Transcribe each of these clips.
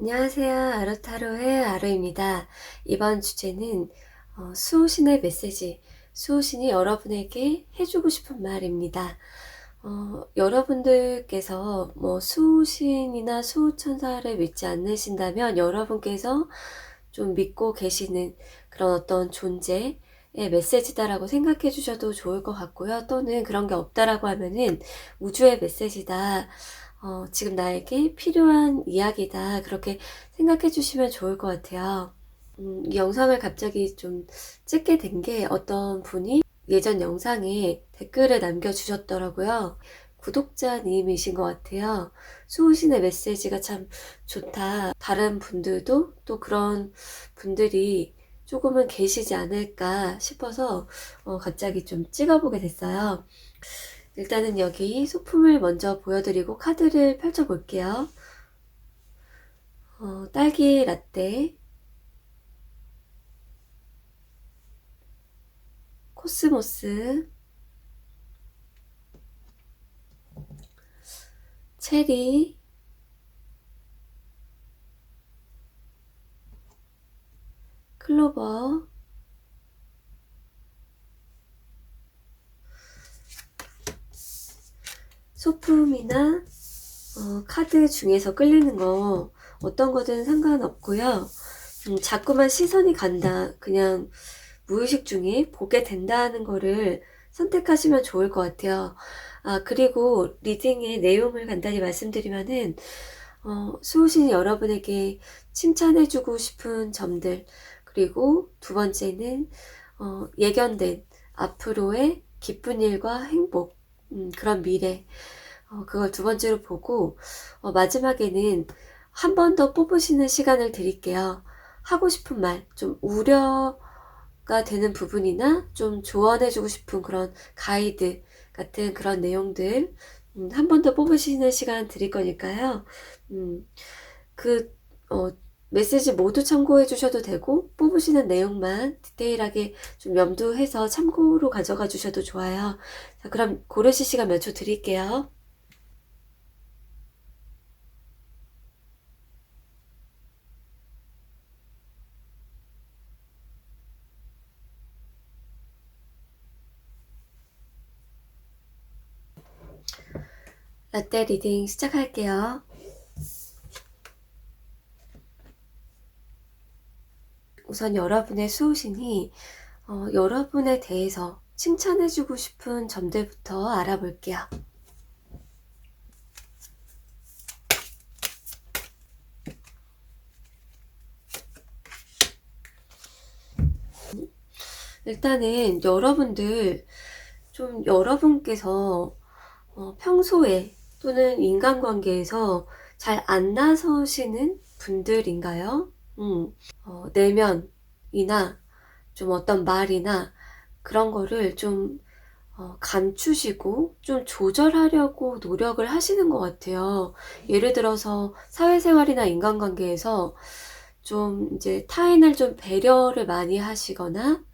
안녕하세요. 아루타로의 아루입니다. 이번 주제는 수호신의 메시지, 수호신이 여러분에게 해주고 싶은 말입니다. 여러분들께서 수호신이나 수호천사를 믿지 않으신다면 여러분께서 좀 믿고 계시는 그런 어떤 존재의 메시지다라고 생각해 주셔도 좋을 것 같고요. 또는 그런 게 없다라고 하면은 우주의 메시지다. 지금 나에게 필요한 이야기다. 그렇게 생각해 주시면 좋을 것 같아요. 이 영상을 갑자기 좀 찍게 된 게 어떤 분이 예전 영상에 댓글을 남겨주셨더라고요. 구독자님이신 것 같아요. 수호신의 메시지가 참 좋다. 다른 분들도 또 그런 분들이 조금은 계시지 않을까 싶어서 갑자기 좀 찍어보게 됐어요. 일단은 여기 소품을 먼저 보여드리고 카드를 펼쳐볼게요. 딸기 라떼, 코스모스, 체리, 클로버, 소품이나 카드 중에서 끌리는 거 어떤 거든 상관없고요. 자꾸만 시선이 간다. 그냥 무의식 중에 보게 된다는 거를 선택하시면 좋을 것 같아요. 그리고 리딩의 내용을 간단히 말씀드리면은 수호신이 여러분에게 칭찬해주고 싶은 점들, 그리고 두 번째는 예견된 앞으로의 기쁜 일과 행복, 그런 미래, 그걸 두 번째로 보고 마지막에는 한 번 더 뽑으시는 시간을 드릴게요. 하고 싶은 말, 좀 우려가 되는 부분이나 좀 조언해주고 싶은 그런 가이드 같은 그런 내용들 한 번 더 뽑으시는 시간 드릴 거니까요. 그 메시지 모두 참고해 주셔도 되고 뽑으시는 내용만 디테일하게 좀 염두해서 참고로 가져가 주셔도 좋아요. 자, 그럼 고르실 시간 몇 초 드릴게요. 라떼 리딩 시작할게요. 우선 여러분의 수호신이 여러분에 대해서 칭찬해주고 싶은 점들부터 알아볼게요. 일단은 여러분께서 평소에 또는 인간관계에서 잘 안 나서시는 분들인가요? 내면이나 좀 어떤 말이나 그런 거를 좀 감추시고 좀 조절하려고 노력을 하시는 것 같아요. 예를 들어서 사회생활이나 인간관계에서 좀 이제 타인을 좀 배려를 많이 하시거나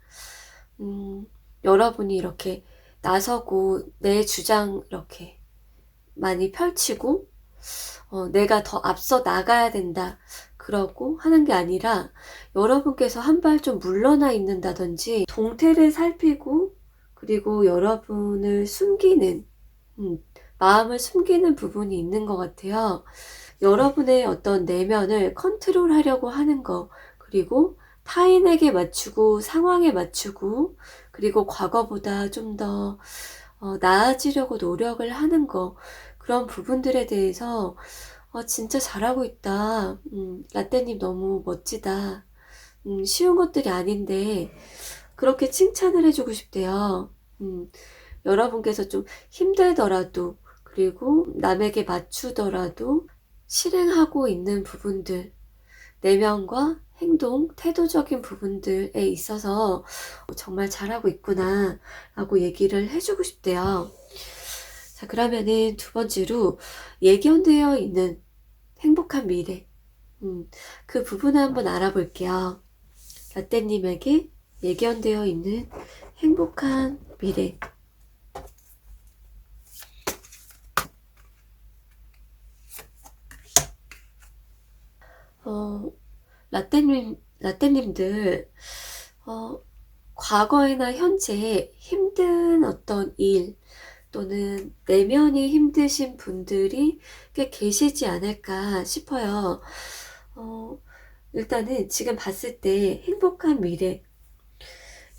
여러분이 이렇게 나서고 내 주장 이렇게 많이 펼치고 내가 더 앞서 나가야 된다 그러고 하는 게 아니라 여러분께서 한 발 좀 물러나 있는다든지 동태를 살피고 그리고 여러분을 숨기는 마음을 숨기는 부분이 있는 것 같아요. 여러분의 어떤 내면을 컨트롤하려고 하는 거, 그리고 타인에게 맞추고 상황에 맞추고 그리고 과거보다 좀 더 나아지려고 노력을 하는 거, 그런 부분들에 대해서 진짜 잘하고 있다. 라떼님 너무 멋지다. 쉬운 것들이 아닌데 그렇게 칭찬을 해주고 싶대요. 여러분께서 좀 힘들더라도 그리고 남에게 맞추더라도 실행하고 있는 부분들, 내면과 행동, 태도적인 부분들에 있어서 정말 잘하고 있구나 라고 얘기를 해주고 싶대요. 자, 그러면은 두 번째로 예견되어 있는 행복한 미래, 그 부분을 한번 알아볼게요. 라떼님에게 예견되어 있는 행복한 미래. 어, 라떼님들, 어, 과거에나 현재 힘든 어떤 일 또는 내면이 힘드신 분들이 꽤 계시지 않을까 싶어요. 어, 일단은 지금 봤을 때 행복한 미래,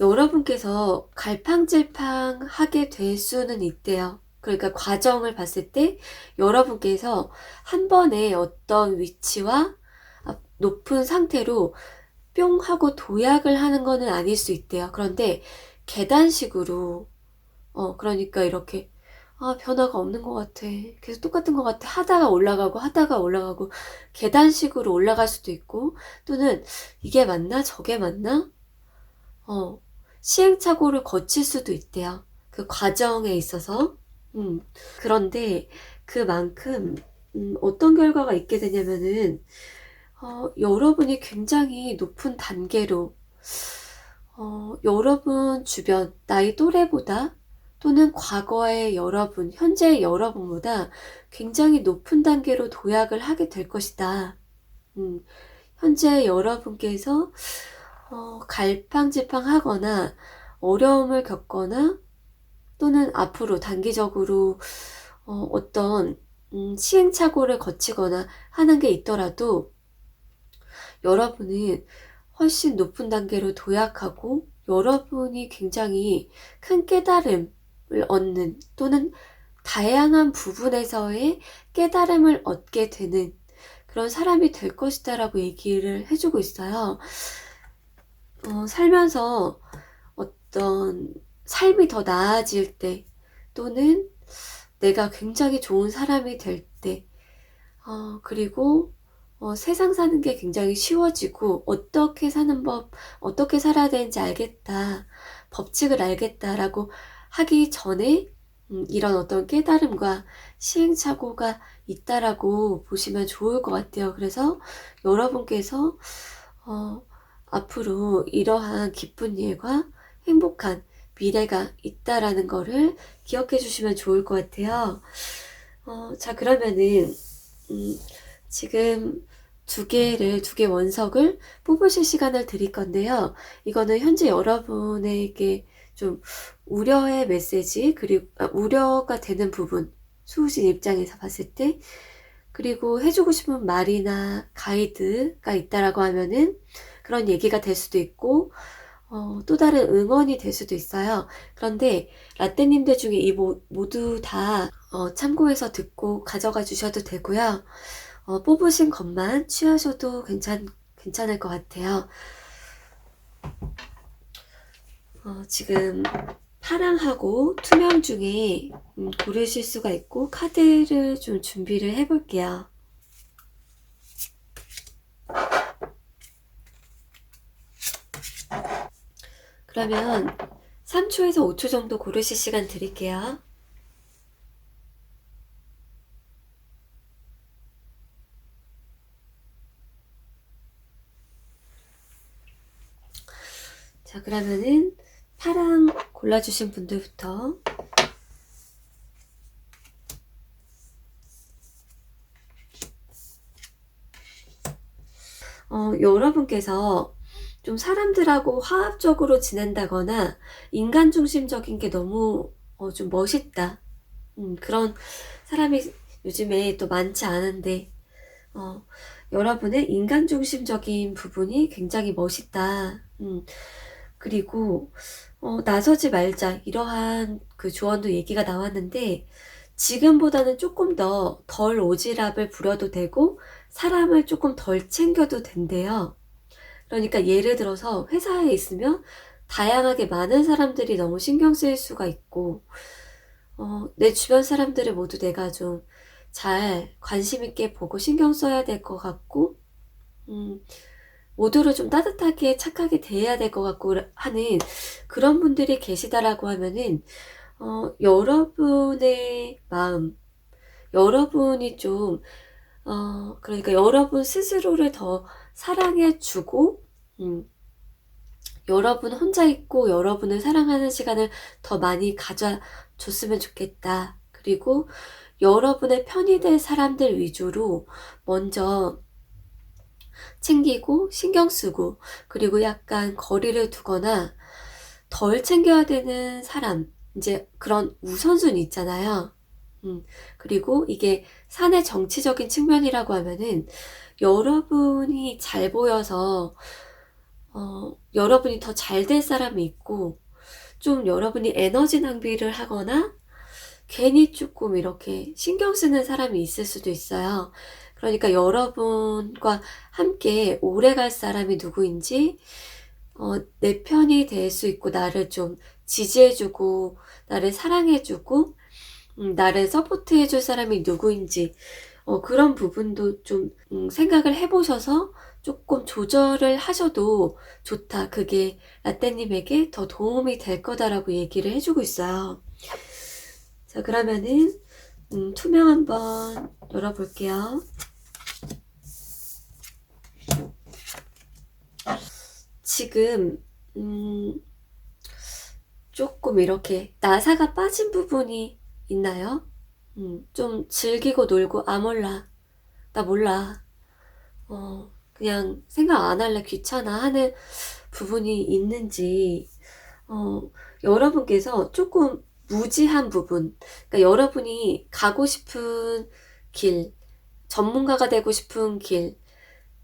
여러분께서 갈팡질팡하게 될 수는 있대요. 그러니까 과정을 봤을 때 여러분께서 한 번에 어떤 위치와 높은 상태로 뿅 하고 도약을 하는 거는 아닐 수 있대요. 그런데 계단식으로, 그러니까 이렇게, 변화가 없는 것 같아. 계속 똑같은 것 같아. 하다가 올라가고, 계단식으로 올라갈 수도 있고, 또는 이게 맞나? 저게 맞나? 어, 시행착오를 거칠 수도 있대요. 그 과정에 있어서. 음, 그런데 그만큼, 어떤 결과가 있게 되냐면은, 여러분이 굉장히 높은 단계로, 여러분 주변, 나이 또래보다 또는 과거의 여러분, 현재의 여러분보다 굉장히 높은 단계로 도약을 하게 될 것이다. 현재 여러분께서 갈팡질팡하거나 어려움을 겪거나 또는 앞으로 단기적으로 어떤 시행착오를 거치거나 하는 게 있더라도 여러분은 훨씬 높은 단계로 도약하고 여러분이 굉장히 큰 깨달음을 얻는 또는 다양한 부분에서의 깨달음을 얻게 되는 그런 사람이 될 것이다 라고 얘기를 해주고 있어요. 살면서 어떤 삶이 더 나아질 때 또는 내가 굉장히 좋은 사람이 될 때, 그리고 세상 사는 게 굉장히 쉬워지고 어떻게 사는 법, 어떻게 살아야 되는지 알겠다, 법칙을 알겠다라고 하기 전에 이런 어떤 깨달음과 시행착오가 있다라고 보시면 좋을 것 같아요. 그래서 여러분께서 앞으로 이러한 기쁜 일과 행복한 미래가 있다라는 거를 기억해 주시면 좋을 것 같아요. 자, 그러면은, 지금 두 개 원석을 뽑으실 시간을 드릴 건데요. 이거는 현재 여러분에게 좀 우려의 메시지, 그리고, 우려가 되는 부분, 수우신 입장에서 봤을 때, 그리고 해주고 싶은 말이나 가이드가 있다라고 하면은 그런 얘기가 될 수도 있고, 또 다른 응원이 될 수도 있어요. 그런데 라떼님들 중에 이 모두 다 참고해서 듣고 가져가 주셔도 되고요. 뽑으신 것만 취하셔도 괜찮을 것 같아요. 지금 파랑하고 투명 중에 고르실 수가 있고 카드를 좀 준비를 해볼게요. 그러면 3초에서 5초 정도 고르실 시간 드릴게요. 자, 그러면은 파랑 골라주신 분들부터 여러분께서 좀 사람들하고 화합적으로 지낸다거나 인간 중심적인 게 너무 좀 멋있다. 그런 사람이 요즘에 또 많지 않은데 여러분의 인간 중심적인 부분이 굉장히 멋있다. 그리고 나서지 말자 이러한 그 조언도 얘기가 나왔는데 지금보다는 조금 더 덜 오지랖을 부려도 되고 사람을 조금 덜 챙겨도 된대요. 그러니까 예를 들어서 회사에 있으면 다양하게 많은 사람들이 너무 신경 쓰일 수가 있고 내 주변 사람들을 모두 내가 좀 잘 관심 있게 보고 신경 써야 될 것 같고 모두를 좀 따뜻하게 착하게 대해야 될 것 같고 하는 그런 분들이 계시다라고 하면은 여러분의 마음, 여러분이 좀 그러니까 여러분 스스로를 더 사랑해주고 여러분 혼자 있고 여러분을 사랑하는 시간을 더 많이 가져줬으면 좋겠다. 그리고 여러분의 편이 될 사람들 위주로 먼저 챙기고 신경 쓰고, 그리고 약간 거리를 두거나 덜 챙겨야 되는 사람, 이제 그런 우선순위 있잖아요. 그리고 이게 사내 정치적인 측면이라고 하면은 여러분이 잘 보여서 여러분이 더 잘 될 사람이 있고, 좀 여러분이 에너지 낭비를 하거나 괜히 조금 이렇게 신경 쓰는 사람이 있을 수도 있어요. 그러니까 여러분과 함께 오래 갈 사람이 누구인지, 내 편이 될 수 있고, 나를 좀 지지해주고, 나를 사랑해주고, 나를 서포트해줄 사람이 누구인지, 그런 부분도 좀 생각을 해보셔서 조금 조절을 하셔도 좋다. 그게 라떼님에게 더 도움이 될 거다라고 얘기를 해주고 있어요. 자, 그러면은 투명 한번 열어볼게요. 지금 조금 이렇게 나사가 빠진 부분이 있나요? 좀 즐기고 놀고, 몰라, 나 몰라, 그냥 생각 안 할래, 귀찮아 하는 부분이 있는지, 여러분께서 조금 무지한 부분, 그러니까 여러분이 가고 싶은 길, 전문가가 되고 싶은 길,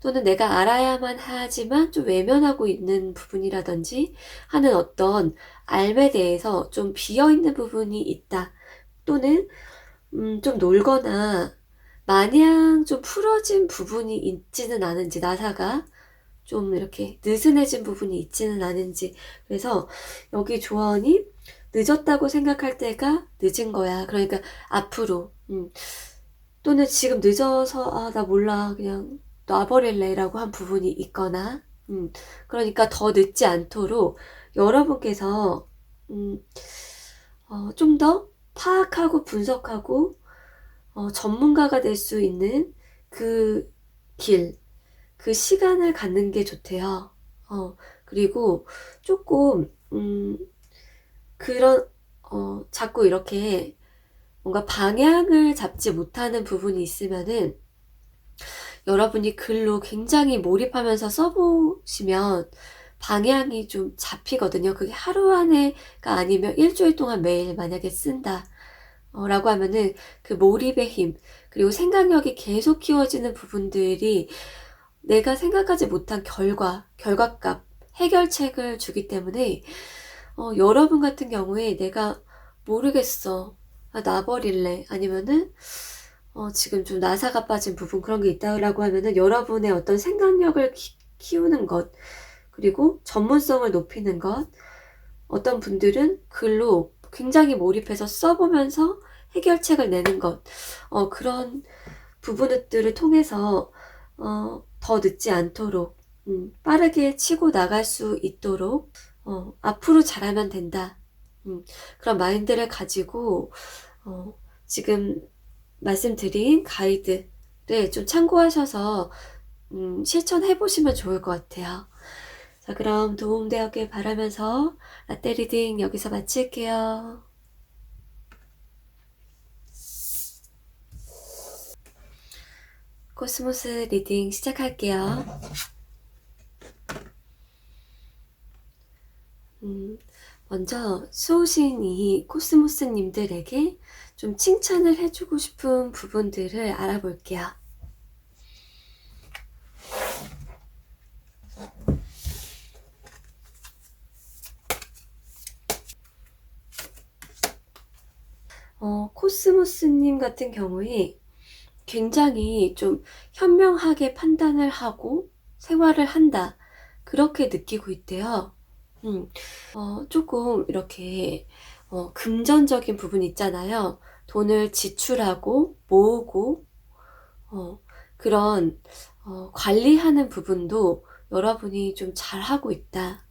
또는 내가 알아야만 하지만 좀 외면하고 있는 부분이라든지 하는 어떤 삶에 대해서 좀 비어있는 부분이 있다. 또는 좀 놀거나 마냥 좀 풀어진 부분이 있지는 않은지, 나사가 좀 이렇게 느슨해진 부분이 있지는 않은지. 그래서 여기 조언이 늦었다고 생각할 때가 늦은 거야. 그러니까 앞으로 또는 지금 늦어서 나 몰라, 그냥 놔버릴래 라고 한 부분이 있거나, 그러니까 더 늦지 않도록 여러분께서 좀 더 파악하고 분석하고 전문가가 될 수 있는 그 길, 그 시간을 갖는 게 좋대요. 그리고 조금 그런 자꾸 이렇게 뭔가 방향을 잡지 못하는 부분이 있으면은, 여러분이 글로 굉장히 몰입하면서 써보시면 방향이 좀 잡히거든요. 그게 하루 안에가 아니면 일주일 동안 매일 만약에 쓴다 라고 하면은 그 몰입의 힘, 그리고 생각력이 계속 키워지는 부분들이 내가 생각하지 못한 결과값, 해결책을 주기 때문에 여러분 같은 경우에 내가 모르겠어, 놔버릴래, 아니면은 지금 좀 나사가 빠진 부분, 그런 게 있다라고 하면은 여러분의 어떤 생각력을 키우는 것, 그리고 전문성을 높이는 것, 어떤 분들은 글로 굉장히 몰입해서 써보면서 해결책을 내는 것, 그런 부분들을 통해서 더 늦지 않도록, 빠르게 치고 나갈 수 있도록, 앞으로 잘하면 된다, 그런 마인드를 가지고 지금 말씀드린 가이드를 좀 참고하셔서 실천해 보시면 좋을 것 같아요. 자, 그럼 도움되었길 바라면서 라떼 리딩 여기서 마칠게요. 코스모스 리딩 시작할게요. 먼저 수호신이 코스모스님들에게 좀 칭찬을 해주고 싶은 부분들을 알아볼게요. 코스모스님 같은 경우에 굉장히 좀 현명하게 판단을 하고 생활을 한다, 그렇게 느끼고 있대요. 조금 이렇게 금전적인 부분 있잖아요. 돈을 지출하고 모으고 그런 관리하는 부분도 여러분이 좀 잘하고 있다.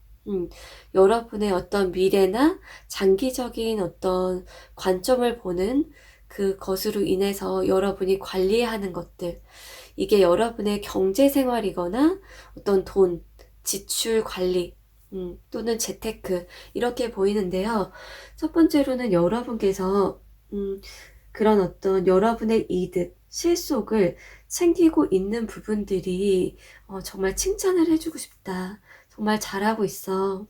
여러분의 어떤 미래나 장기적인 어떤 관점을 보는 그것으로 인해서 여러분이 관리하는 것들, 이게 여러분의 경제 생활이거나 어떤 돈, 지출 관리, 또는 재테크, 이렇게 보이는데요. 첫 번째로는 여러분께서 그런 어떤 여러분의 이득, 실속을 챙기고 있는 부분들이 정말 칭찬을 해주고 싶다. 정말 잘하고 있어.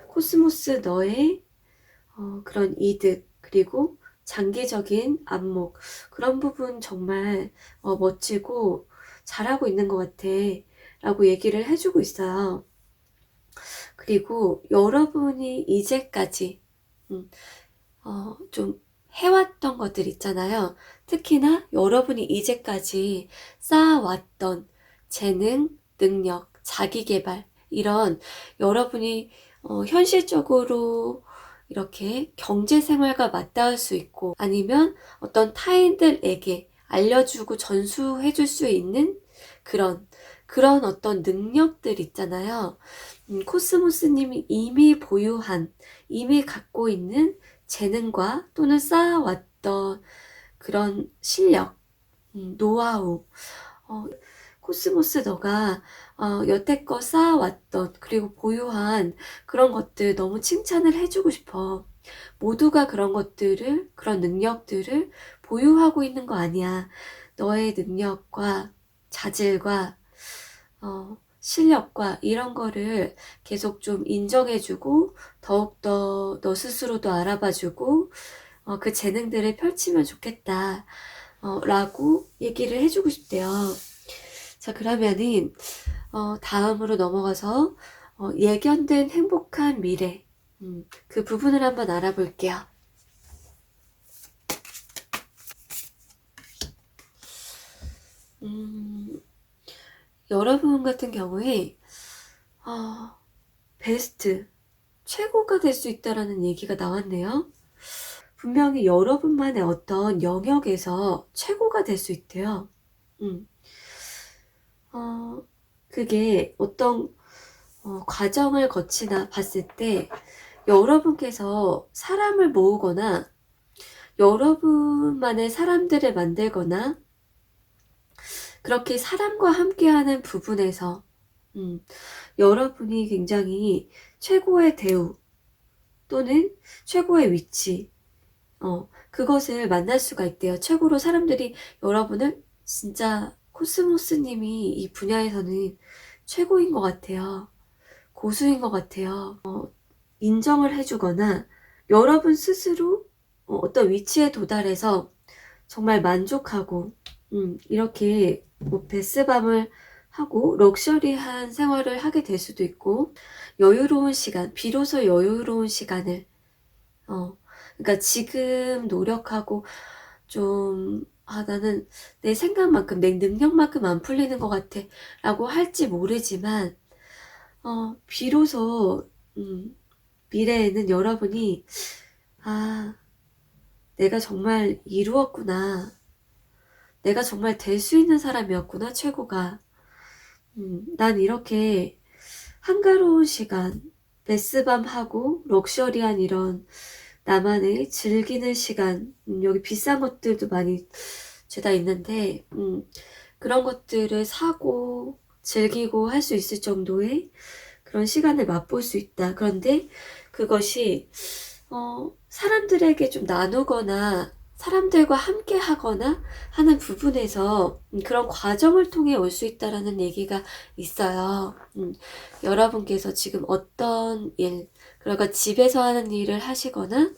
코스모스 너의 그런 이득, 그리고 장기적인 안목, 그런 부분 정말 멋지고 잘하고 있는 것 같아 라고 얘기를 해주고 있어요. 그리고 여러분이 이제까지 좀 해왔던 것들 있잖아요. 특히나 여러분이 이제까지 쌓아왔던 재능, 능력, 자기계발, 이런 여러분이 현실적으로 이렇게 경제생활과 맞닿을 수 있고, 아니면 어떤 타인들에게 알려주고 전수해줄 수 있는 그런 어떤 능력들 있잖아요. 코스모스님이 이미 갖고 있는 재능과 또는 쌓아왔던 그런 실력, 노하우, 코스모스 너가 여태껏 쌓아왔던 그리고 보유한 그런 것들 너무 칭찬을 해주고 싶어. 모두가 그런 것들을, 그런 능력들을 보유하고 있는 거 아니야. 너의 능력과 자질과 실력과 이런 거를 계속 좀 인정해주고 더욱더 너 스스로도 알아봐주고 그 재능들을 펼치면 좋겠다 라고 얘기를 해주고 싶대요. 자, 그러면은 다음으로 넘어가서 예견된 행복한 미래, 그 부분을 한번 알아볼게요. 여러분 같은 경우에 베스트, 최고가 될 수 있다라는 얘기가 나왔네요. 분명히 여러분만의 어떤 영역에서 최고가 될 수 있대요. 그게 어떤 과정을 거치나 봤을 때 여러분께서 사람을 모으거나 여러분만의 사람들을 만들거나 그렇게 사람과 함께하는 부분에서 여러분이 굉장히 최고의 대우 또는 최고의 위치 그것을 만날 수가 있대요. 최고로 사람들이 여러분을 진짜 코스모스님이 이 분야에서는 최고인 것 같아요. 고수인 것 같아요. 인정을 해주거나 여러분 스스로 어떤 위치에 도달해서 정말 만족하고 이렇게 뭐 베스밤을 하고 럭셔리한 생활을 하게 될 수도 있고, 여유로운 시간, 비로소 여유로운 시간을 그러니까 지금 노력하고 좀 나는 내 생각만큼 내 능력만큼 안 풀리는 것 같아 라고 할지 모르지만 비로소 미래에는 여러분이 내가 정말 이루었구나, 내가 정말 될 수 있는 사람이었구나, 최고가. 난 이렇게 한가로운 시간, 베스밤하고 럭셔리한 이런 나만의 즐기는 시간, 여기 비싼 것들도 많이 죄다 있는데 그런 것들을 사고 즐기고 할 수 있을 정도의 그런 시간을 맛볼 수 있다. 그런데 그것이 사람들에게 좀 나누거나 사람들과 함께 하거나 하는 부분에서 그런 과정을 통해 올 수 있다라는 얘기가 있어요. 여러분께서 지금 어떤 일, 그러니까 집에서 하는 일을 하시거나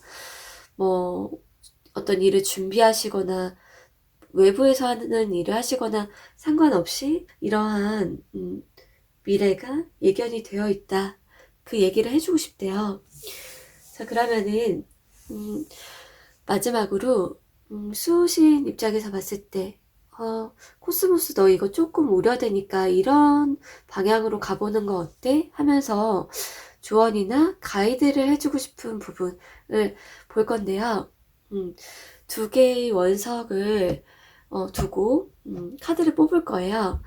뭐 어떤 일을 준비하시거나 외부에서 하는 일을 하시거나 상관없이 이러한 미래가 예견이 되어 있다. 그 얘기를 해주고 싶대요. 자, 그러면은 마지막으로 수호신 입장에서 봤을 때 코스모스 너 이거 조금 우려되니까 이런 방향으로 가보는 거 어때? 하면서 조언이나 가이드를 해주고 싶은 부분을 볼 건데요. 두 개의 원석을 두고 카드를 뽑을 거예요.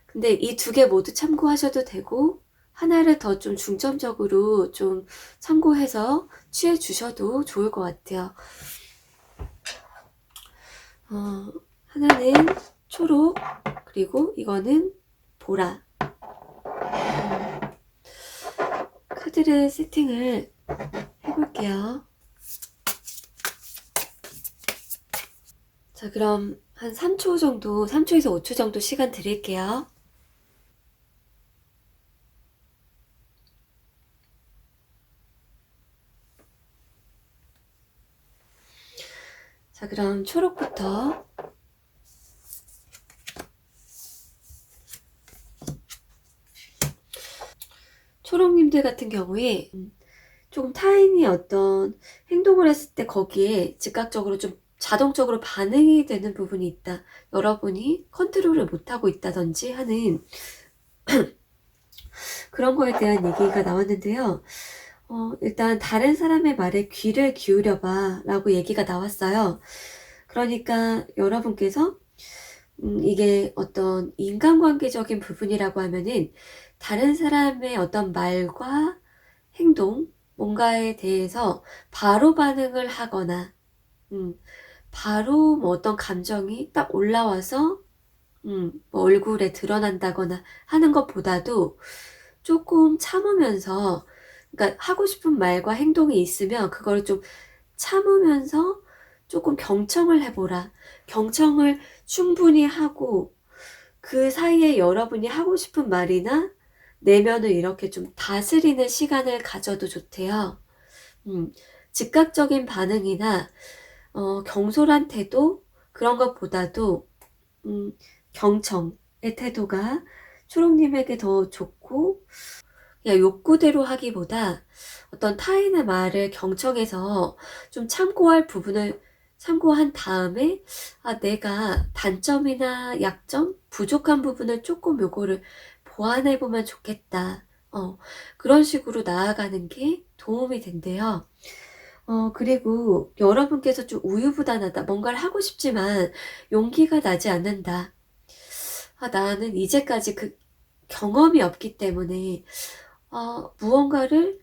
근데 이 두 개 모두 참고하셔도 되고 하나를 더 좀 중점적으로 좀 참고해서 취해 주셔도 좋을 것 같아요. 하나는 초록, 그리고 이거는 보라. 카드를 세팅을 해볼게요. 자, 그럼 한 3초 정도, 3초에서 5초 정도 시간 드릴게요. 자, 그럼 초록부터. 초록님들 같은 경우에 조금 타인이 어떤 행동을 했을 때 거기에 즉각적으로 좀 자동적으로 반응이 되는 부분이 있다. 여러분이 컨트롤을 못하고 있다든지 하는 그런 거에 대한 얘기가 나왔는데요. 일단 다른 사람의 말에 귀를 기울여봐 라고 얘기가 나왔어요. 그러니까 여러분께서 이게 어떤 인간관계적인 부분이라고 하면은 다른 사람의 어떤 말과 행동, 뭔가에 대해서 바로 반응을 하거나, 바로 뭐 어떤 감정이 딱 올라와서, 뭐 얼굴에 드러난다거나 하는 것보다도 조금 참으면서, 그러니까 하고 싶은 말과 행동이 있으면 그걸 좀 참으면서 조금 경청을 해보라. 경청을 충분히 하고 그 사이에 여러분이 하고 싶은 말이나 내면을 이렇게 좀 다스리는 시간을 가져도 좋대요. 즉각적인 반응이나 경솔한 태도 그런 것보다도 경청의 태도가 초록님에게 더 좋고 그냥 욕구대로 하기보다 어떤 타인의 말을 경청해서 좀 참고할 부분을 참고한 다음에 내가 단점이나 약점, 부족한 부분을 조금 요거를 보완해보면 좋겠다. 그런 식으로 나아가는 게 도움이 된대요. 그리고 여러분께서 좀 우유부단하다. 뭔가를 하고 싶지만 용기가 나지 않는다. 나는 이제까지 그 경험이 없기 때문에 무언가를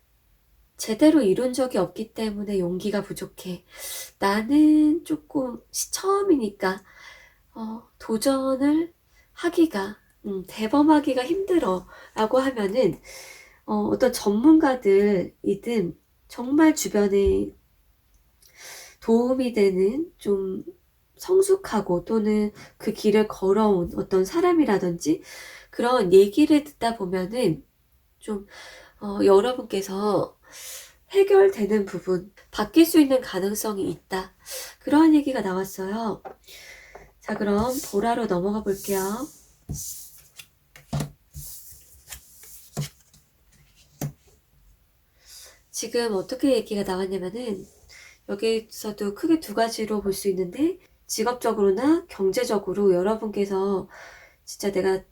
제대로 이룬 적이 없기 때문에 용기가 부족해. 나는 조금 처음이니까 도전을 하기가 대범하기가 힘들어 라고 하면은 어떤 전문가들이든 정말 주변에 도움이 되는 좀 성숙하고 또는 그 길을 걸어온 어떤 사람이라든지 그런 얘기를 듣다 보면은 좀 여러분께서 해결되는 부분, 바뀔 수 있는 가능성이 있다. 그런 얘기가 나왔어요. 자, 그럼 보라로 넘어가 볼게요. 지금 어떻게 얘기가 나왔냐면은 여기서도 크게 두 가지로 볼 수 있는데 직업적으로나 경제적으로 여러분께서 진짜 내가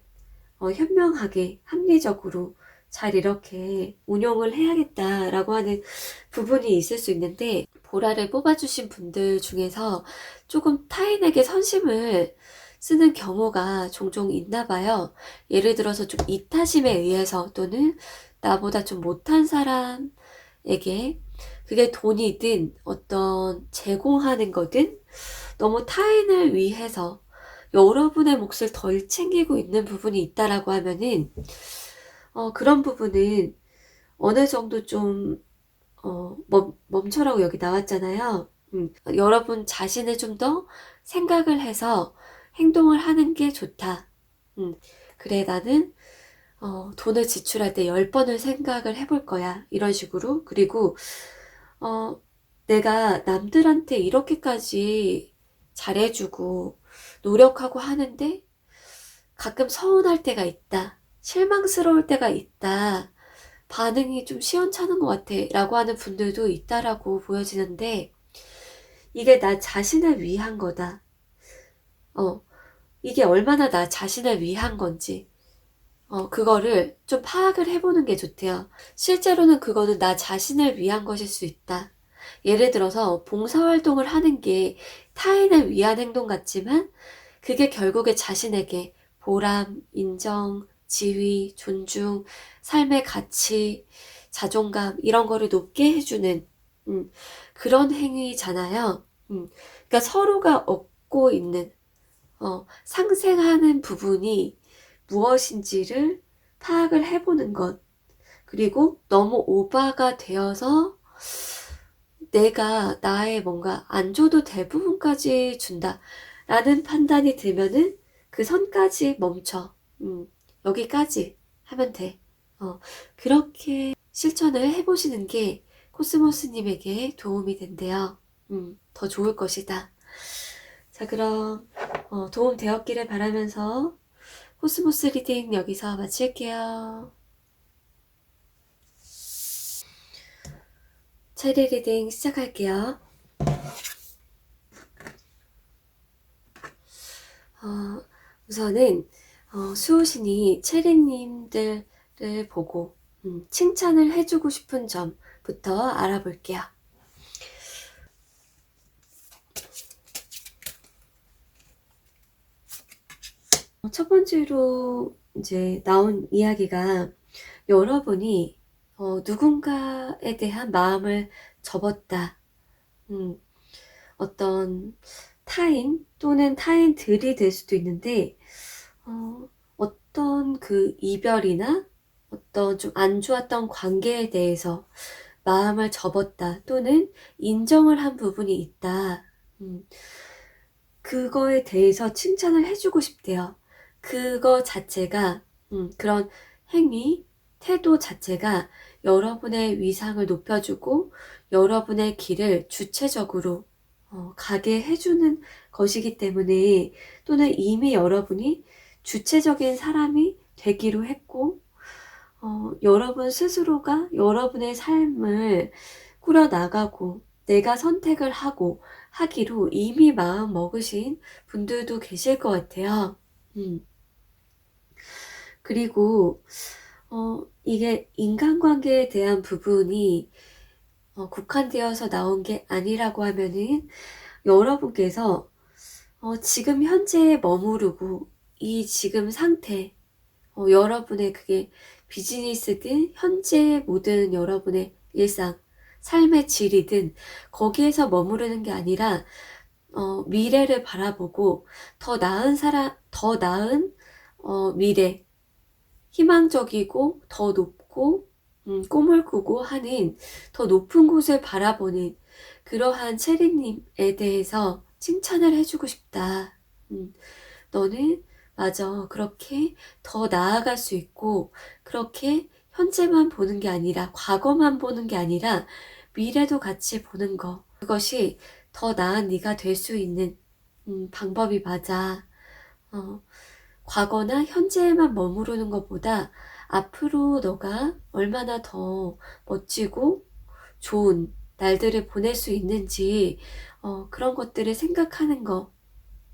현명하게 합리적으로 잘 이렇게 운영을 해야겠다라고 하는 부분이 있을 수 있는데 보라를 뽑아주신 분들 중에서 조금 타인에게 선심을 쓰는 경우가 종종 있나 봐요. 예를 들어서 좀 이타심에 의해서 또는 나보다 좀 못한 사람에게 그게 돈이든 어떤 제공하는 거든 너무 타인을 위해서 여러분의 몫을 덜 챙기고 있는 부분이 있다라고 하면은 그런 부분은 어느 정도 좀 멈춰라고 여기 나왔잖아요. 여러분 자신을 좀 더 생각을 해서 행동을 하는 게 좋다. 그래 나는 돈을 지출할 때 10번을 생각을 해볼 거야. 이런 식으로. 그리고 내가 남들한테 이렇게까지 잘해주고 노력하고 하는데 가끔 서운할 때가 있다. 실망스러울 때가 있다. 반응이 좀 시원찮은 것 같아. 라고 하는 분들도 있다라고 보여지는데 이게 나 자신을 위한 거다. 이게 얼마나 나 자신을 위한 건지 그거를 좀 파악을 해보는 게 좋대요. 실제로는 그거는 나 자신을 위한 것일 수 있다. 예를 들어서 봉사활동을 하는 게 타인을 위한 행동 같지만 그게 결국에 자신에게 보람, 인정, 지위, 존중, 삶의 가치, 자존감 이런 거를 높게 해주는 그런 행위잖아요. 그러니까 서로가 얻고 있는 상생하는 부분이 무엇인지를 파악을 해보는 것. 그리고 너무 오버가 되어서 내가 나의 뭔가 안 줘도 될 부분까지 준다 라는 판단이 들면은 그 선까지 멈춰. 여기까지 하면 돼. 그렇게 실천을 해보시는 게 코스모스님에게 도움이 된대요. 더 좋을 것이다. 자, 그럼 도움 되었기를 바라면서 코스모스 리딩 여기서 마칠게요. 체리 리딩 시작할게요. 우선은 수호신이 체리님들을 보고 칭찬을 해주고 싶은 점부터 알아볼게요. 첫 번째로 이제 나온 이야기가 여러분이 누군가에 대한 마음을 접었다. 어떤 타인 또는 타인들이 될 수도 있는데 어떤 그 이별이나 어떤 좀 안 좋았던 관계에 대해서 마음을 접었다 또는 인정을 한 부분이 있다. 그거에 대해서 칭찬을 해주고 싶대요. 그거 자체가 그런 행위, 태도 자체가 여러분의 위상을 높여주고 여러분의 길을 주체적으로 가게 해주는 것이기 때문에, 또는 이미 여러분이 주체적인 사람이 되기로 했고 여러분 스스로가 여러분의 삶을 꾸려나가고 내가 선택을 하고 하기로 이미 마음 먹으신 분들도 계실 것 같아요. 그리고 이게 인간관계에 대한 부분이 국한되어서 나온 게 아니라고 하면은 여러분께서 지금 현재에 머무르고 이 지금 상태, 여러분의 그게 비즈니스든 현재의 모든 여러분의 일상, 삶의 질이든 거기에서 머무르는 게 아니라 미래를 바라보고 더 나은 미래, 희망적이고 더 높고 꿈을 꾸고 하는 더 높은 곳을 바라보는 그러한 체리님에 대해서 칭찬을 해주고 싶다. 너는 맞아, 그렇게 더 나아갈 수 있고 그렇게 현재만 보는 게 아니라 과거만 보는 게 아니라 미래도 같이 보는 거, 그것이 더 나은 네가 될 수 있는 방법이 맞아. 과거나 현재에만 머무르는 것보다 앞으로 너가 얼마나 더 멋지고 좋은 날들을 보낼 수 있는지 그런 것들을 생각하는 거,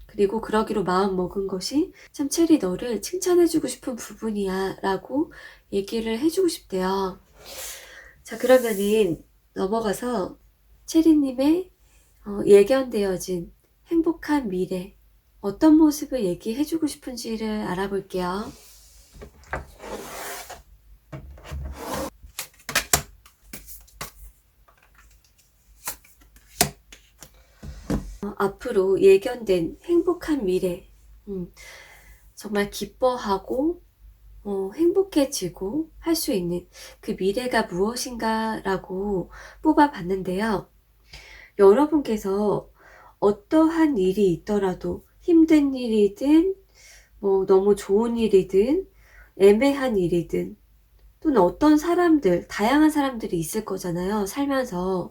그리고 그러기로 마음 먹은 것이 참 체리 너를 칭찬해주고 싶은 부분이야 라고 얘기를 해주고 싶대요. 자, 그러면은 넘어가서 체리님의 예견되어진 행복한 미래, 어떤 모습을 얘기해주고 싶은지를 알아볼게요. 앞으로 예견된 행복한 미래, 정말 기뻐하고 행복해지고 할 수 있는 그 미래가 무엇인가 라고 뽑아봤는데요. 여러분께서 어떠한 일이 있더라도 힘든 일이든 뭐 너무 좋은 일이든 애매한 일이든 또는 어떤 사람들, 다양한 사람들이 있을 거잖아요. 살면서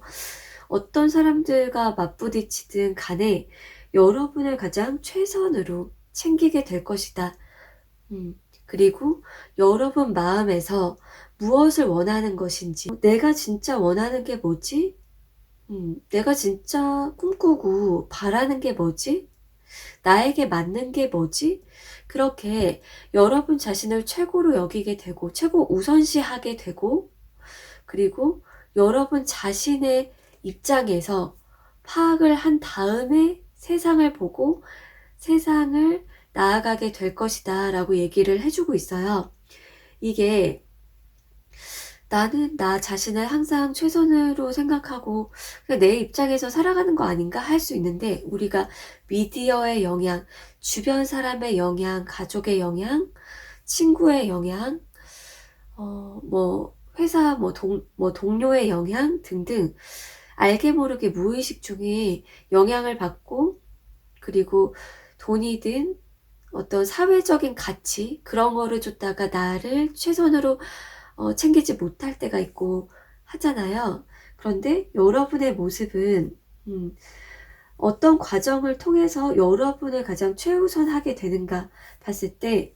어떤 사람들과 맞부딪히든 간에 여러분을 가장 최선으로 챙기게 될 것이다. 그리고 여러분 마음에서 무엇을 원하는 것인지, 내가 진짜 원하는 게 뭐지? 내가 진짜 꿈꾸고 바라는 게 뭐지? 나에게 맞는 게 뭐지? 그렇게 여러분 자신을 최고로 여기게 되고 최고 우선시하게 되고, 그리고 여러분 자신의 입장에서 파악을 한 다음에 세상을 보고 세상을 나아가게 될 것이다 라고 얘기를 해주고 있어요. 이게 나는 나 자신을 항상 최선으로 생각하고 내 입장에서 살아가는 거 아닌가 할 수 있는데, 우리가 미디어의 영향, 주변 사람의 영향, 가족의 영향, 친구의 영향, 회사 동료의 영향 등등 알게 모르게 무의식 중에 영향을 받고 그리고 돈이든 어떤 사회적인 가치 그런 거를 줬다가 나를 최선으로 챙기지 못할 때가 있고 하잖아요. 그런데 여러분의 모습은 어떤 과정을 통해서 여러분을 가장 최우선하게 되는가 봤을 때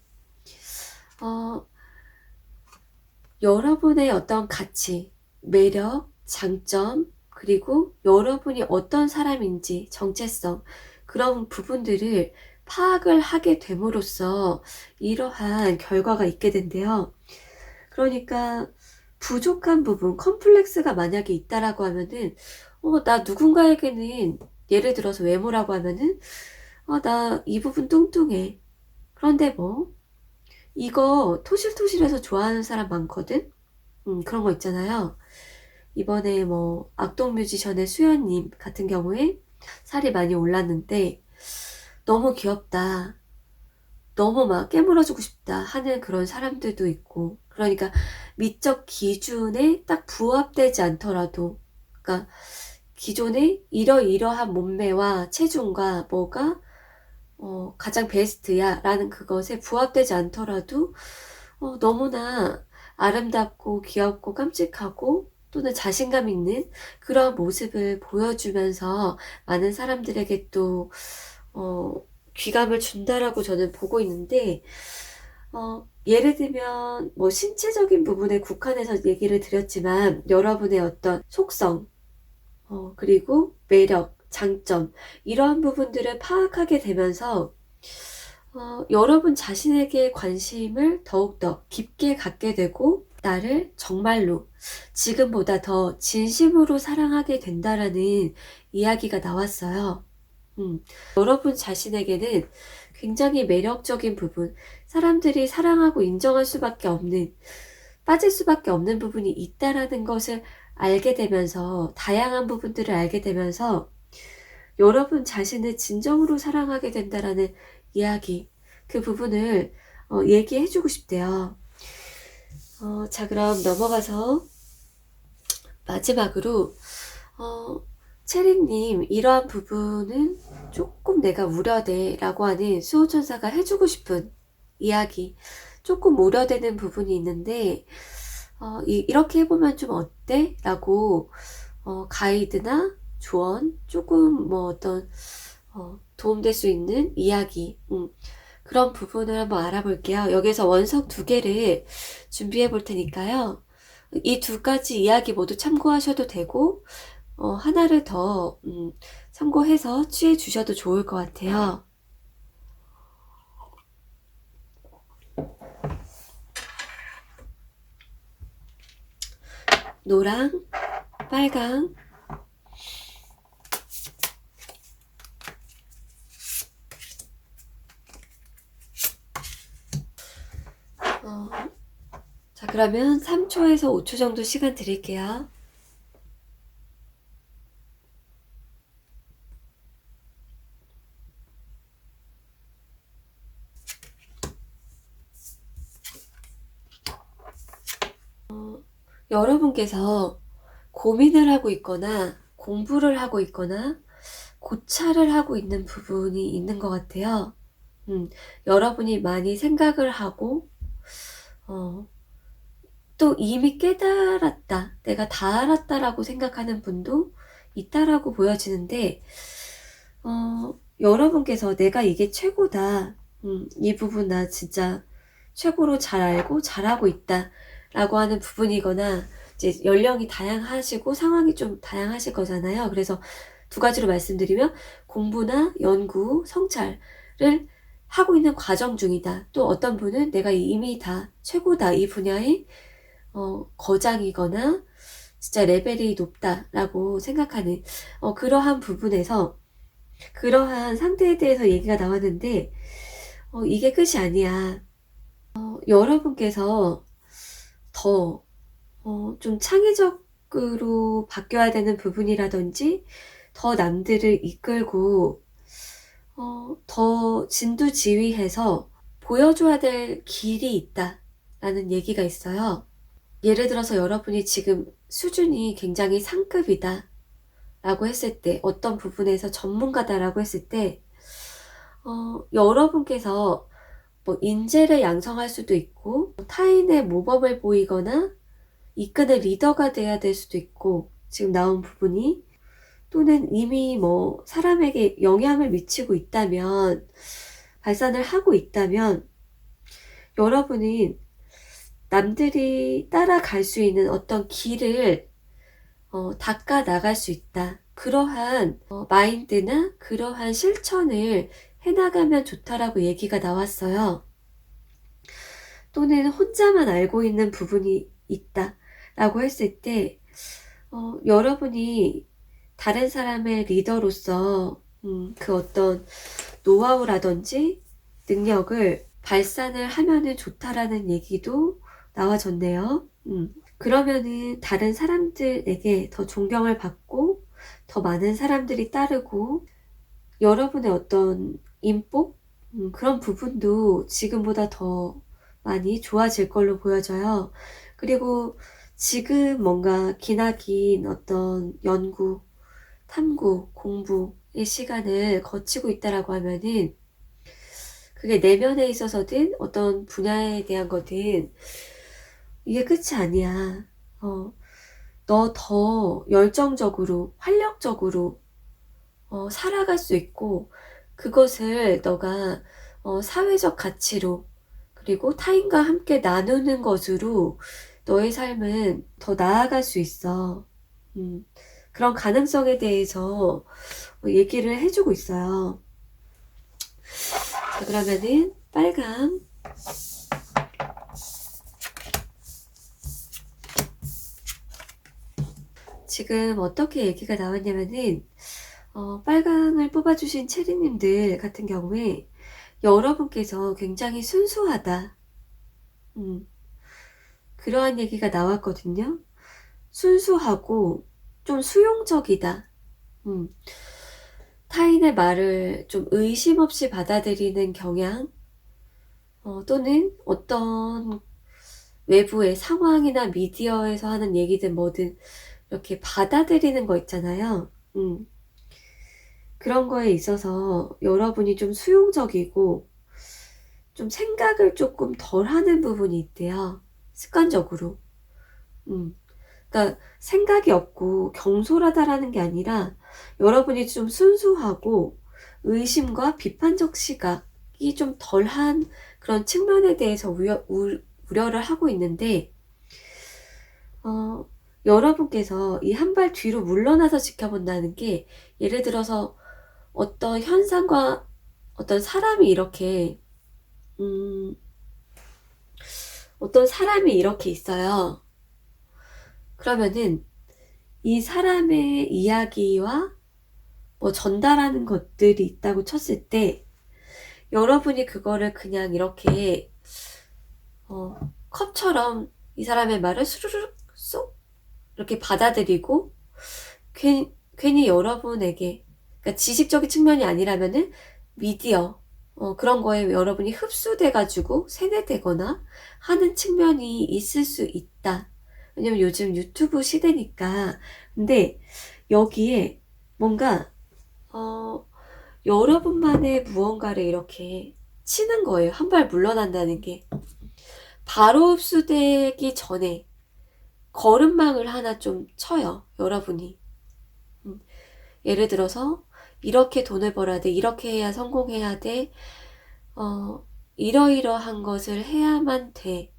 여러분의 어떤 가치, 매력, 장점, 그리고 여러분이 어떤 사람인지 정체성 그런 부분들을 파악을 하게 됨으로써 이러한 결과가 있게 된대요. 그러니까 부족한 부분, 컴플렉스가 만약에 있다라고 하면은 나 누군가에게는 예를 들어서 외모라고 하면은 나 이 부분 뚱뚱해. 그런데 뭐 이거 토실토실해서 좋아하는 사람 많거든? 그런 거 있잖아요. 이번에 뭐 악동 뮤지션의 수연님 같은 경우에 살이 많이 올랐는데 너무 귀엽다. 너무 막 깨물어주고 싶다 하는 그런 사람들도 있고, 그러니까 미적 기준에 딱 부합되지 않더라도, 그러니까 기존에 이러이러한 몸매와 체중과 뭐가 가장 베스트야 라는 그것에 부합되지 않더라도 너무나 아름답고 귀엽고 깜찍하고 또는 자신감 있는 그런 모습을 보여주면서 많은 사람들에게 또 귀감을 준다라고 저는 보고 있는데, 예를 들면 뭐 신체적인 부분에 국한해서 얘기를 드렸지만 여러분의 어떤 속성, 그리고 매력, 장점 이러한 부분들을 파악하게 되면서 여러분 자신에게 관심을 더욱더 깊게 갖게 되고 나를 정말로 지금보다 더 진심으로 사랑하게 된다라는 이야기가 나왔어요. 여러분 자신에게는 굉장히 매력적인 부분, 사람들이 사랑하고 인정할 수밖에 없는, 빠질 수밖에 없는 부분이 있다라는 것을 알게 되면서, 다양한 부분들을 알게 되면서 여러분 자신을 진정으로 사랑하게 된다라는 이야기, 그 부분을 얘기해주고 싶대요. 자, 그럼 넘어가서 마지막으로 체리님, 이러한 부분은 조금 내가 우려돼 라고 하는 수호천사가 해주고 싶은 이야기, 조금 우려되는 부분이 있는데 이렇게 해보면 좀 어때? 라고 가이드나 조언, 조금 뭐 어떤 도움될 수 있는 이야기, 그런 부분을 한번 알아볼게요. 여기서 원석 2개를 준비해 볼 테니까요. 이 2가지 이야기 모두 참고하셔도 되고 하나를 더 참고해서 취해 주셔도 좋을 것 같아요. 노랑, 빨강, 자, 그러면 3초에서 5초 정도 시간 드릴게요. 여러분께서 고민을 하고 있거나 공부를 하고 있거나 고찰을 하고 있는 부분이 있는 것 같아요. 여러분이 많이 생각을 하고 또 이미 깨달았다, 내가 다 알았다라고 생각하는 분도 있다라고 보여지는데 여러분께서 내가 이게 최고다, 이 부분 나 진짜 최고로 잘 알고 잘하고 있다 라고 하는 부분이거나, 이제 연령이 다양하시고 상황이 좀 다양하실 거잖아요. 그래서 2가지로 말씀드리면 공부나 연구, 성찰을 하고 있는 과정 중이다. 또 어떤 분은 내가 이미 다 최고다, 이 분야의 거장이거나 진짜 레벨이 높다라고 생각하는 그러한 부분에서 그러한 상태에 대해서 얘기가 나왔는데 이게 끝이 아니야. 여러분께서 더 좀 창의적으로 바뀌어야 되는 부분이라든지 더 남들을 이끌고 더 진두지휘해서 보여줘야 될 길이 있다라는 얘기가 있어요. 예를 들어서 여러분이 지금 수준이 굉장히 상급이다 라고 했을 때, 어떤 부분에서 전문가다 라고 했을 때 여러분께서 뭐 인재를 양성할 수도 있고 타인의 모범을 보이거나 이끄는 리더가 돼야 될 수도 있고 지금 나온 부분이 또는 이미 뭐 사람에게 영향을 미치고 있다면 발산을 하고 있다면 여러분은 남들이 따라갈 수 있는 어떤 길을 닦아 나갈 수 있다. 그러한 마인드나 그러한 실천을 해나가면 좋다라고 얘기가 나왔어요. 또는 혼자만 알고 있는 부분이 있다 라고 했을 때 여러분이 다른 사람의 리더로서 그 어떤 노하우라든지 능력을 발산을 하면은 좋다라는 얘기도 나와졌네요. 그러면은 다른 사람들에게 더 존경을 받고 더 많은 사람들이 따르고 여러분의 어떤 인복 그런 부분도 지금보다 더 많이 좋아질 걸로 보여져요. 그리고 지금 뭔가 기나긴 어떤 연구, 탐구, 공부의 시간을 거치고 있다라고 하면은 그게 내면에 있어서든 어떤 분야에 대한 거든 이게 끝이 아니야. 너 더 열정적으로, 활력적으로 살아갈 수 있고 그것을 너가 사회적 가치로 그리고 타인과 함께 나누는 것으로 너의 삶은 더 나아갈 수 있어. 그런 가능성에 대해서 얘기를 해주고 있어요. 자, 그러면은 빨강 지금 어떻게 얘기가 나왔냐면은 빨강을 뽑아주신 체리님들 같은 경우에 여러분께서 굉장히 순수하다. 그러한 얘기가 나왔거든요. 순수하고 좀 수용적이다. 타인의 말을 좀 의심 없이 받아들이는 경향, 또는 어떤 외부의 상황이나 미디어에서 하는 얘기든 뭐든 이렇게 받아들이는 거 있잖아요. 그런 거에 있어서 여러분이 좀 수용적이고 좀 생각을 조금 덜 하는 부분이 있대요. 습관적으로. 그러니까 생각이 없고 경솔하다라는 게 아니라 여러분이 좀 순수하고 의심과 비판적 시각이 좀 덜한 그런 측면에 대해서 우려를 하고 있는데 여러분께서 이 한 발 뒤로 물러나서 지켜본다는 게 예를 들어서 어떤 현상과 어떤 사람이 이렇게 어떤 사람이 이렇게 있어요. 그러면은 이 사람의 이야기와 뭐 전달하는 것들이 있다고 쳤을 때 여러분이 그거를 그냥 이렇게 컵처럼 이 사람의 말을 수르륵 쏙 이렇게 받아들이고 괜히 여러분에게 그러니까 지식적인 측면이 아니라면은 미디어 그런 거에 여러분이 흡수돼가지고 세뇌되거나 하는 측면이 있을 수 있다. 왜냐면 요즘 유튜브 시대니까. 근데 여기에 뭔가 여러분만의 무언가를 이렇게 치는 거예요. 한 발 물러난다는 게. 바로 흡수되기 전에 걸음망을 하나 좀 쳐요. 여러분이. 예를 들어서 이렇게 돈을 벌어야 돼. 이렇게 해야 성공해야 돼. 이러이러한 것을 해야만 돼.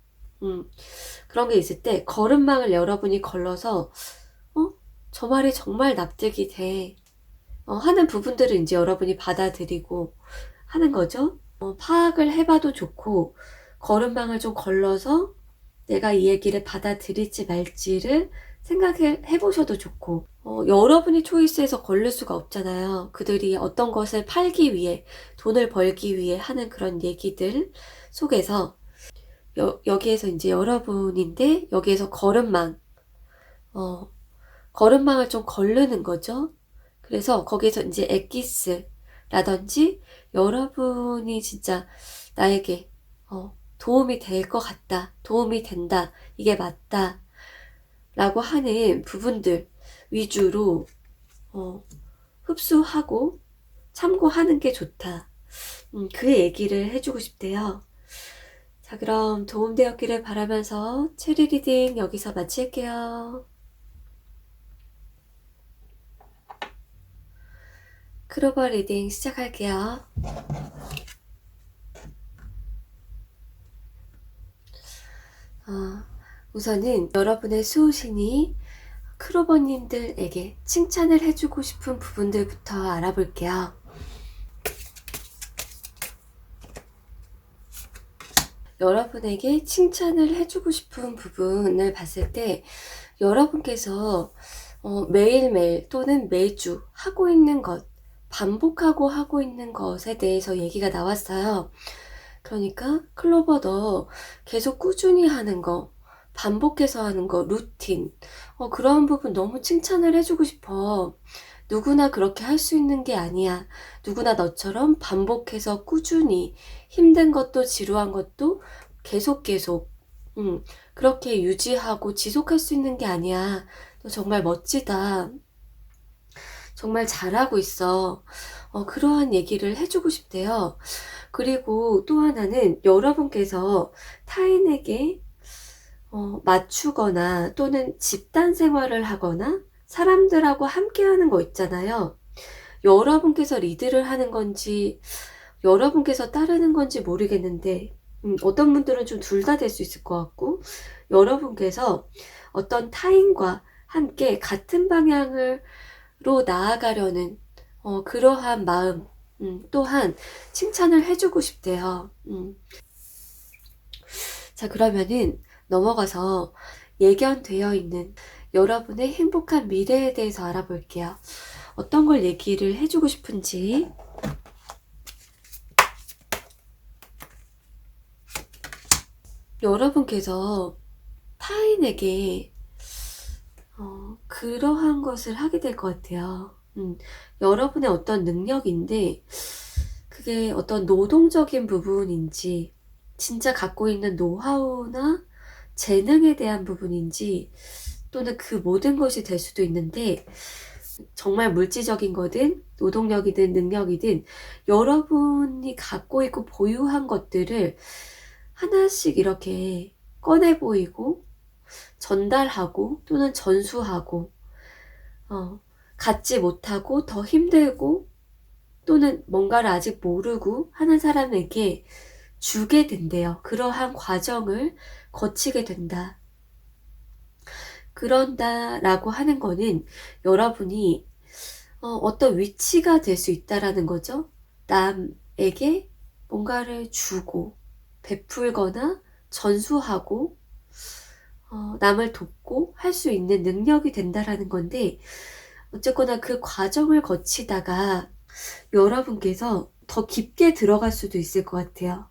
그런 게 있을 때 걸음망을 여러분이 걸러서 저 말이 정말 납득이 돼. 하는 부분들을 이제 여러분이 받아들이고 하는 거죠. 파악을 해봐도 좋고 걸음망을 좀 걸러서 내가 이 얘기를 받아들일지 말지를 생각해 보셔도 좋고 여러분이 초이스해서 걸릴 수가 없잖아요. 그들이 어떤 것을 팔기 위해 돈을 벌기 위해 하는 그런 얘기들 속에서 여기에서 이제 여러분인데 여기에서 걸음망을 좀 거르는 거죠. 그래서 거기에서 이제 엑기스라든지 여러분이 진짜 나에게 도움이 될 것 같다. 도움이 된다. 이게 맞다. 라고 하는 부분들 위주로 흡수하고 참고하는 게 좋다. 그 얘기를 해주고 싶대요. 자, 그럼 도움되었기를 바라면서 체리 리딩 여기서 마칠게요. 크로버 리딩 시작할게요. 우선은 여러분의 수호신이 크로버님들에게 칭찬을 해주고 싶은 부분들부터 알아볼게요. 여러분에게 칭찬을 해주고 싶은 부분을 봤을 때 여러분께서 매일매일 또는 매주 하고 있는 것, 반복하고 하고 있는 것에 대해서 얘기가 나왔어요. 그러니까 클로버도 계속 꾸준히 하는 거, 반복해서 하는 거, 루틴, 그런 부분 너무 칭찬을 해주고 싶어. 누구나 그렇게 할 수 있는 게 아니야. 누구나 너처럼 반복해서 꾸준히 힘든 것도 지루한 것도 계속 그렇게 유지하고 지속할 수 있는 게 아니야. 너 정말 멋지다. 정말 잘하고 있어. 그러한 얘기를 해주고 싶대요. 그리고 또 하나는 여러분께서 타인에게 맞추거나 또는 집단 생활을 하거나 사람들하고 함께 하는 거 있잖아요. 여러분께서 리드를 하는 건지 여러분께서 따르는 건지 모르겠는데 어떤 분들은 좀 둘 다 될 수 있을 것 같고 여러분께서 어떤 타인과 함께 같은 방향으로 나아가려는 그러한 마음 또한 칭찬을 해주고 싶대요. 자, 그러면은 넘어가서 예견되어 있는 여러분의 행복한 미래에 대해서 알아볼게요. 어떤 걸 얘기를 해주고 싶은지. 여러분께서 타인에게 그러한 것을 하게 될 것 같아요. 여러분의 어떤 능력인데 그게 어떤 노동적인 부분인지 진짜 갖고 있는 노하우나 재능에 대한 부분인지 또는 그 모든 것이 될 수도 있는데 정말 물질적인 거든 노동력이든 능력이든 여러분이 갖고 있고 보유한 것들을 하나씩 이렇게 꺼내 보이고 전달하고 또는 전수하고 갖지 못하고 더 힘들고 또는 뭔가를 아직 모르고 하는 사람에게 주게 된대요. 그러한 과정을 거치게 된다. 그런다라고 하는 거는 여러분이 어떤 위치가 될 수 있다라는 거죠. 남에게 뭔가를 주고 베풀거나 전수하고 남을 돕고 할 수 있는 능력이 된다라는 건데 어쨌거나 그 과정을 거치다가 여러분께서 더 깊게 들어갈 수도 있을 것 같아요.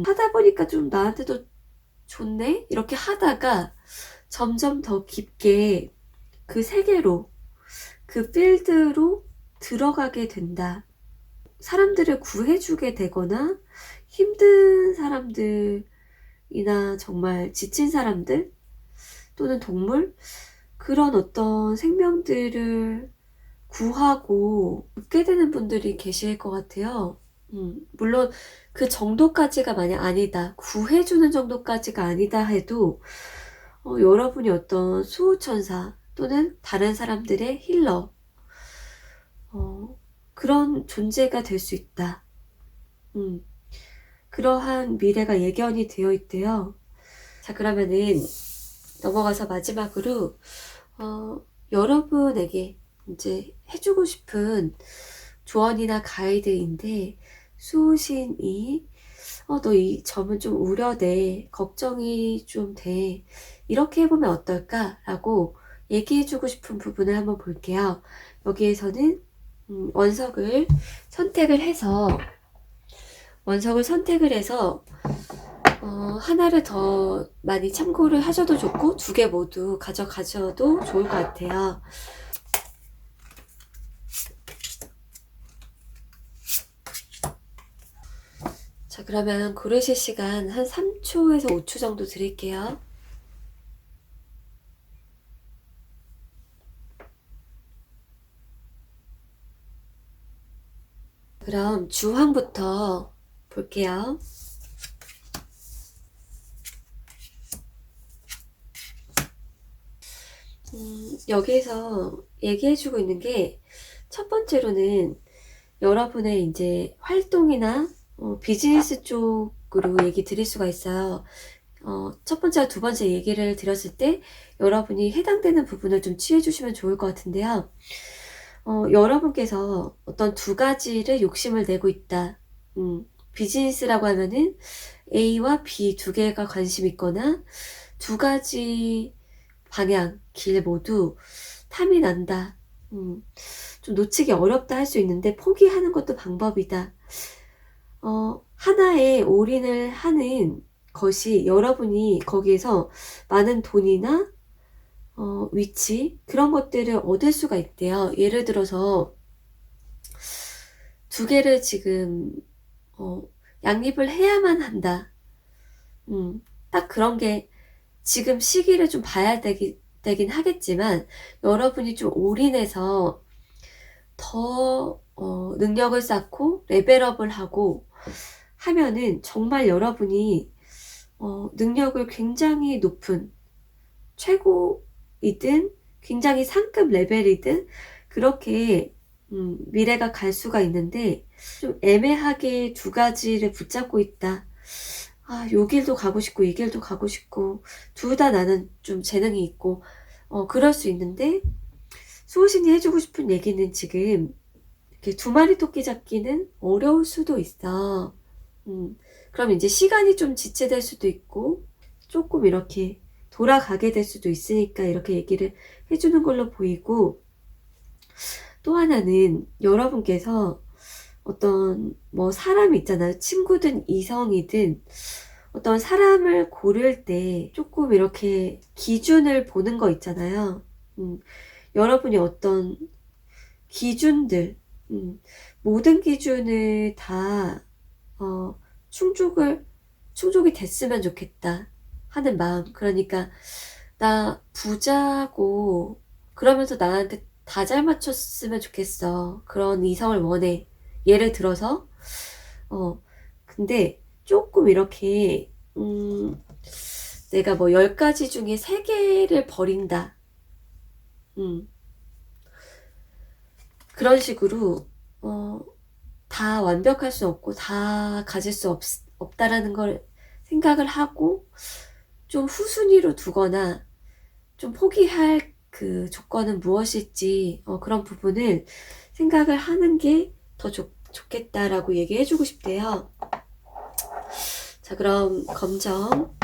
하다 보니까 좀 나한테도 좋네? 이렇게 하다가 점점 더 깊게 그 세계로, 그 필드로 들어가게 된다. 사람들을 구해주게 되거나 힘든 사람들이나 정말 지친 사람들 또는 동물 그런 어떤 생명들을 구하고 돕게 되는 분들이 계실 것 같아요. 물론 그 정도까지가 만약 아니다, 구해주는 정도까지가 아니다 해도 여러분이 어떤 수호천사 또는 다른 사람들의 힐러 그런 존재가 될 수 있다. 그러한 미래가 예견이 되어 있대요. 자, 그러면은 넘어가서 마지막으로 여러분에게 이제 해주고 싶은 조언이나 가이드인데 수호신이 너 이 점은 좀 우려돼, 걱정이 좀 돼, 이렇게 해보면 어떨까? 라고 얘기해주고 싶은 부분을 한번 볼게요. 여기에서는 원석을 선택을 해서 하나를 더 많이 참고를 하셔도 좋고 두 개 모두 가져가셔도 좋을 것 같아요. 자, 그러면 고르실 시간 한 3초에서 5초 정도 드릴게요. 그럼 주황부터 볼게요. 여기에서 얘기해주고 있는 게, 첫 번째로는 여러분의 이제 활동이나 비즈니스 쪽으로 얘기 드릴 수가 있어요. 첫 번째와 두 번째 얘기를 드렸을 때 여러분이 해당되는 부분을 좀 취해주시면 좋을 것 같은데요. 여러분께서 어떤 두 가지를 욕심을 내고 있다. 비즈니스라고 하면은 A와 B 두 개가 관심 있거나 두 가지 방향, 길 모두 탐이 난다. 좀 놓치기 어렵다 할 수 있는데 포기하는 것도 방법이다. 하나에 올인을 하는 것이 여러분이 거기에서 많은 돈이나 위치 그런 것들을 얻을 수가 있대요. 예를 들어서 두 개를 지금 양립을 해야만 한다. 딱 그런 게 지금 시기를 좀 봐야 되긴 하겠지만 여러분이 좀 올인해서 더 능력을 쌓고 레벨업을 하고 하면은 정말 여러분이 능력을 굉장히 높은 최고이든 굉장히 상급 레벨이든 그렇게 미래가 갈 수가 있는데 좀 애매하게 두 가지를 붙잡고 있다. 아, 요 길도 가고 싶고 이 길도 가고 싶고 둘 다 나는 좀 재능이 있고 그럴 수 있는데 수호신이 해주고 싶은 얘기는 지금 이렇게 두 마리 토끼 잡기는 어려울 수도 있어. 그럼 이제 시간이 좀 지체될 수도 있고 조금 이렇게 돌아가게 될 수도 있으니까 이렇게 얘기를 해주는 걸로 보이고, 또 하나는 여러분께서 어떤 뭐 사람이 있잖아요. 친구든 이성이든 어떤 사람을 고를 때 조금 이렇게 기준을 보는 거 있잖아요. 여러분이 어떤 기준들, 모든 기준을 다 충족이 됐으면 좋겠다 하는 마음. 그러니까 나 부자고 그러면서 나한테 다 잘 맞췄으면 좋겠어. 그런 이성을 원해. 예를 들어서 근데 조금 이렇게 내가 뭐 10가지 중에 3개를 버린다. 그런 식으로 다 완벽할 수 없고 다 가질 수 없다라는 걸 생각을 하고 좀 후순위로 두거나 좀 포기할 그 조건은 무엇일지 그런 부분을 생각을 하는 게 더 좋겠다라고 얘기해주고 싶대요. 자, 그럼 검정.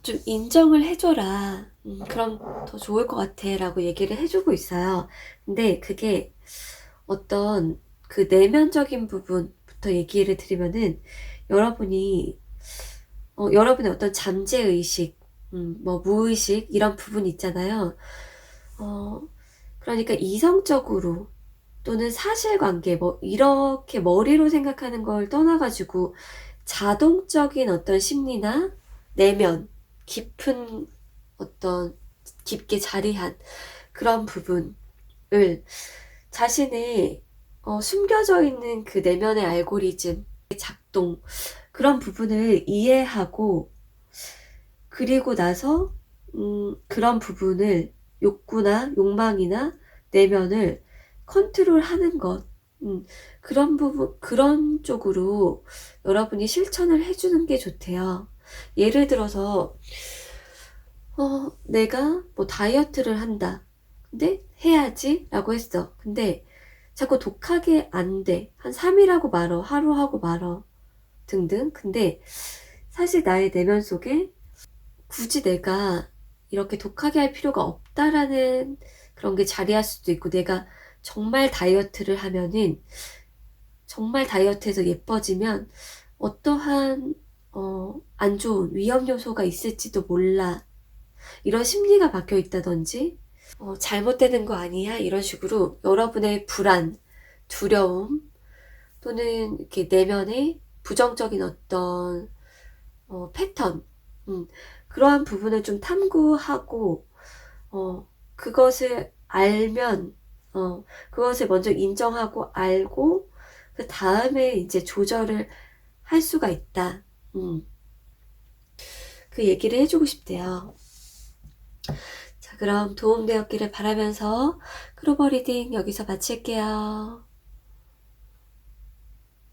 좀 인정을 해줘라. 그럼 더 좋을 것 같아. 라고 얘기를 해주고 있어요. 근데 그게 어떤 그 내면적인 부분부터 얘기를 드리면은 여러분이 여러분의 어떤 잠재의식, 뭐 무의식 이런 부분 있잖아요. 그러니까 이성적으로 또는 사실관계 뭐 이렇게 머리로 생각하는 걸 떠나가지고 자동적인 어떤 심리나 내면 깊은 어떤 깊게 자리한 그런 부분을 자신의 숨겨져 있는 그 내면의 알고리즘 작동 그런 부분을 이해하고 그리고 나서 그런 부분을 욕구나 욕망이나 내면을 컨트롤하는 것 그런 부분 그런 쪽으로 여러분이 실천을 해주는 게 좋대요. 예를 들어서 내가 뭐 다이어트를 한다. 근데 해야지 라고 했어. 근데 자꾸 독하게 안 돼. 한 3일 하고 말어. 하루 하고 말어. 등등. 근데 사실 나의 내면 속에 굳이 내가 이렇게 독하게 할 필요가 없다라는 그런 게 자리할 수도 있고 내가 정말 다이어트를 하면은 정말 다이어트해서 예뻐지면 어떠한 안 좋은 위험 요소가 있을지도 몰라. 이런 심리가 박혀 있다든지 잘못되는 거 아니야? 이런 식으로 여러분의 불안, 두려움 또는 이렇게 내면의 부정적인 어떤 패턴 그러한 부분을 좀 탐구하고 그것을 알면, 그것을 먼저 인정하고 알고, 그 다음에 이제 조절을 할 수가 있다. 그 얘기를 해주고 싶대요. 자, 그럼 도움되었기를 바라면서 클로버 리딩 여기서 마칠게요.